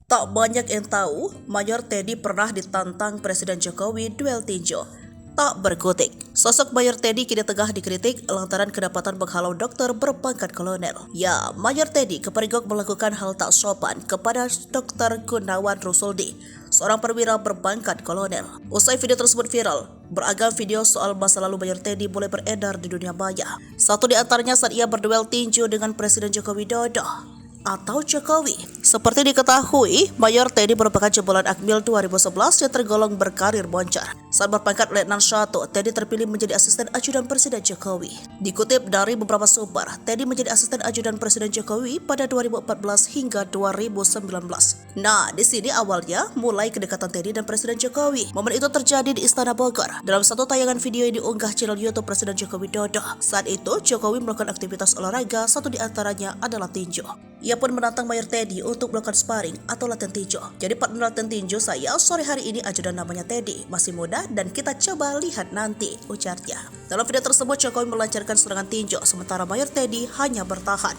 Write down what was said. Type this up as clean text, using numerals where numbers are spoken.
Tak banyak yang tahu, Mayor Teddy pernah ditantang Presiden Jokowi duel tinju. Tak berkutik, sosok Mayor Teddy kini tengah dikritik lantaran kedapatan menghalau dokter berpangkat kolonel. Ya, Mayor Teddy kepergok melakukan hal tak sopan kepada Dr. Gunawan Rusuldi, seorang perwira berpangkat kolonel. Usai video tersebut viral, beragam video soal masa lalu Mayor Teddy mulai beredar di dunia maya. Satu di antaranya saat ia berduel tinju dengan Presiden Joko Widodo atau Jokowi. Seperti diketahui, Mayor Teddy merupakan jebolan Akmil 2011 yang tergolong berkarir moncer. Saat berpangkat Letnan 1, Teddy terpilih menjadi asisten ajudan Presiden Jokowi. Dikutip dari beberapa sumber, Teddy menjadi asisten ajudan Presiden Jokowi pada 2014 hingga 2019. Nah, di sini awalnya mulai kedekatan Teddy dan Presiden Jokowi. Momen itu terjadi di Istana Bogor. Dalam satu tayangan video yang diunggah channel YouTube Presiden Joko Widodo. Saat itu, Jokowi melakukan aktivitas olahraga, satu di antaranya adalah tinju. Ia pun menantang Mayor Teddy untuk melakukan sparring atau latihan tinju. Jadi partner latihan tinju saya sore hari ini ajudan namanya Teddy. Masih muda dan kita coba lihat nanti, ujarnya. Dalam video tersebut Jokowi melancarkan serangan tinju sementara Mayor Teddy hanya bertahan.